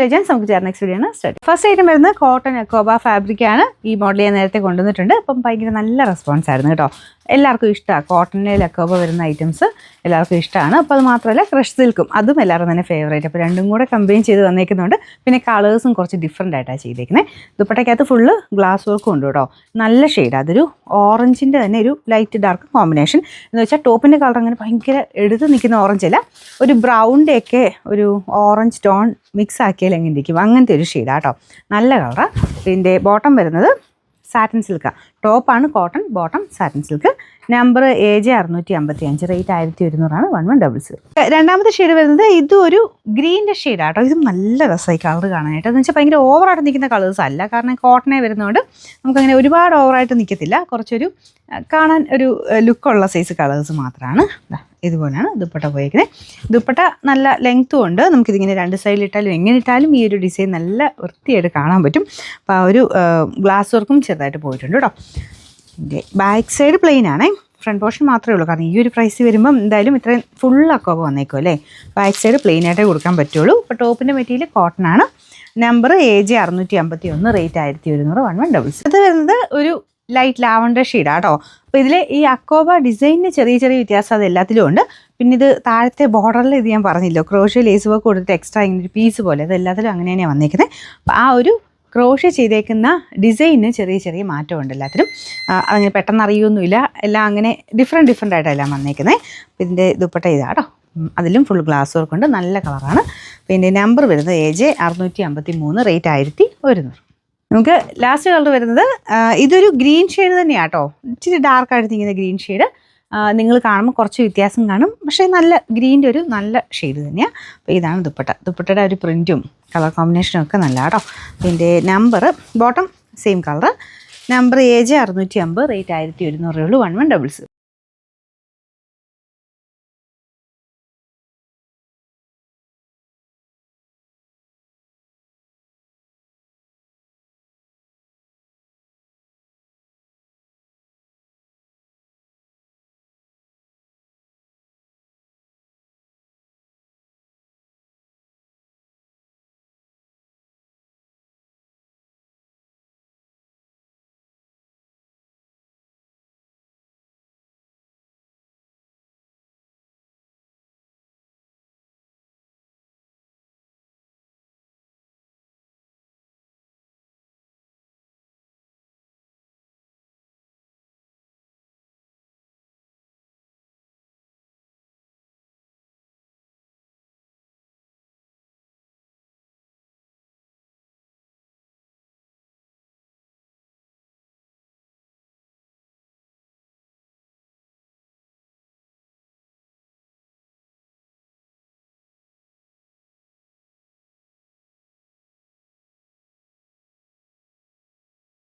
Legends നമുക്ക് ചേർന്ന next video ആണ് സ്റ്റാർട്ട്. ഫസ്റ്റ് ഐറ്റം വരുന്നത് കോട്ടൺ അക്കോബ ഫാബ്രിക്കാണ്. ഈ മോഡൽ ഞാൻ നേരത്തെ കൊണ്ടുവന്നിട്ടുണ്ട്. അപ്പം ഭയങ്കര നല്ല റെസ്പോൺസ് ആയിരുന്നു കേട്ടോ. എല്ലാവർക്കും ഇഷ്ടമാണ്. കോട്ടണിൽ അക്കോബ വരുന്ന ഐറ്റംസ് എല്ലാവർക്കും ഇഷ്ടമാണ്. അപ്പോൾ അത് മാത്രമല്ല ക്രഷ് സിൽക്കും അതും എല്ലാവരും തന്നെ ഫേവറേറ്റ്. അപ്പോൾ രണ്ടും കൂടെ കമ്പൈൻ ചെയ്ത് വന്നേക്കുന്നുണ്ട്. പിന്നെ കളേഴ്സും കുറച്ച് ഡിഫറെൻ്റ് ആയിട്ടാണ് ചെയ്തേക്കുന്നത്. ദുപ്പട്ടയ്ക്കകത്ത് ഫുള്ള് ഗ്ലാസ് വർക്കും ഉണ്ട് കേട്ടോ. നല്ല ഷെയ്ഡ്, അതൊരു ഓറഞ്ചിൻ്റെ തന്നെ ഒരു ലൈറ്റ് ഡാർക്ക് കോമ്പിനേഷൻ എന്ന് വെച്ചാൽ ടോപ്പിൻ്റെ കളർ അങ്ങനെ ഭയങ്കര എടുത്ത് നിൽക്കുന്ന ഓറഞ്ച് അല്ല, ഒരു ബ്രൗണിൻ്റെയൊക്കെ ഒരു ഓറഞ്ച് ടോൺ മിക്സ് ആക്കിയാൽ എങ്ങനെ ഇരിക്കും അങ്ങനത്തെ ഒരു ഷെയ്ഡാണ് കേട്ടോ. നല്ല കളറാണ്. ഇതിൻ്റെ ബോട്ടം വരുന്നത് സാറ്റിൻ സിൽക്കാണ്. ടോപ്പാണ് cotton, bottom satin silk. Number AJ 655, rate 1100 1100. രണ്ടാമത്തെ ഷെയ്ഡ് വരുന്നത് ഇതും ഒരു ഗ്രീൻ്റെ ഷെയ്ഡാണ് കേട്ടോ. ഇതും നല്ല രസമായി കളർ കാണാനായിട്ട്. എന്ന് വെച്ചാൽ ഭയങ്കര ഓവറായിട്ട് നിൽക്കുന്ന കളേഴ്സ് അല്ല, കാരണം കോട്ടണേ വരുന്നതുകൊണ്ട് നമുക്കങ്ങനെ ഒരുപാട് ഓവറായിട്ട് നിൽക്കത്തില്ല. കുറച്ചൊരു കാണാൻ ഒരു ലുക്കുള്ള സൈസ് കളേഴ്സ് മാത്രമാണ്. ഇതുപോലെയാണ് ദുപ്പട്ട പോയിരിക്കുന്നത്. ദുപ്പട്ട നല്ല ലെങ്ത്തും ഉണ്ട്. നമുക്കിതിങ്ങനെ രണ്ട് സൈഡിൽ ഇട്ടാലും എങ്ങനെ ഇട്ടാലും ഈ ഒരു ഡിസൈൻ നല്ല വൃത്തിയായിട്ട് കാണാൻ പറ്റും. അപ്പോൾ ആ ഒരു ഗ്ലാസ് വർക്കും ചെറുതായിട്ട് പോയിട്ടുണ്ട് കേട്ടോ. ബാക്ക് സൈഡ് പ്ലെയിൻ ആണേ, ഫ്രണ്ട് പോർഷൻ മാത്രമേ ഉള്ളൂ. കാരണം ഈ ഒരു പ്രൈസ് വരുമ്പം എന്തായാലും ഇത്രയും ഫുള്ളൊക്കെ വന്നേക്കും അല്ലേ. ബാക്ക് സൈഡ് പ്ലെയിൻ ആയിട്ടേ കൊടുക്കാൻ പറ്റുള്ളൂ. ഇപ്പോൾ ടോപ്പിൻ്റെ മെറ്റീരിയൽ കോട്ടൺ ആണ്. Number AJ 651, rate 1100 1100. ഇത് വരുന്നത് ഒരു ലൈറ്റ് ലാവണ്ടർ ഷെയ്ഡാണ് കേട്ടോ. അപ്പോൾ ഇതിൽ ഈ അക്കോബ ഡിസൈനിന് ചെറിയ ചെറിയ വ്യത്യാസം അത് എല്ലാത്തിലും ഉണ്ട്. പിന്നെ ഇത് താഴത്തെ ബോർഡറിൽ ഇത് ഞാൻ പറഞ്ഞില്ലോ, ക്രോഷ്യ ലേസ് വർക്ക് കൊടുത്തിട്ട് എക്സ്ട്രാ ഇങ്ങനെ ഒരു പീസ് പോലെ, അത് എല്ലാത്തിലും അങ്ങനെ തന്നെയാണ് വന്നേക്കുന്നത്. അപ്പോൾ ആ ഒരു ക്രോഷ്യ ചെയ്തേക്കുന്ന ഡിസൈനിന് ചെറിയ ചെറിയ മാറ്റമുണ്ട് എല്ലാത്തിനും. അങ്ങനെ പെട്ടെന്ന് അറിയൊന്നുമില്ല, എല്ലാം അങ്ങനെ ഡിഫറെൻ്റ് ആയിട്ടെല്ലാം വന്നേക്കുന്നത്. അപ്പോൾ ഇതിൻ്റെ ദുപ്പട്ട ഇതാട്ടോ. അതിലും ഫുൾ ഗ്ലാസ് വർക്ക് ഉണ്ട്, നല്ല കളറാണ്. പിന്നെ നമ്പർ വരുന്നത് AJ 653, റേറ്റ് 1100. നമുക്ക് ലാസ്റ്റ് കളർ വരുന്നത് ഇതൊരു ഗ്രീൻ ഷെയ്ഡ് തന്നെയാണ് കേട്ടോ. ഇച്ചിരി ഡാർക്കായിട്ട് നിൽക്കുന്ന ഗ്രീൻ ഷെയ്ഡ്. നിങ്ങൾ കാണുമ്പോൾ കുറച്ച് വ്യത്യാസം കാണും, പക്ഷേ നല്ല ഗ്രീൻ്റെ ഒരു നല്ല ഷെയ്ഡ് തന്നെയാണ്. അപ്പോൾ ഇതാണ് ദുപ്പട്ട. ദുപ്പട്ടയുടെ ഒരു പ്രിൻറ്റും കളർ കോമ്പിനേഷനും ഒക്കെ നല്ല കേട്ടോ. ഇതിൻ്റെ number bottom same colour. Number AJ 650, rate 1100 1100.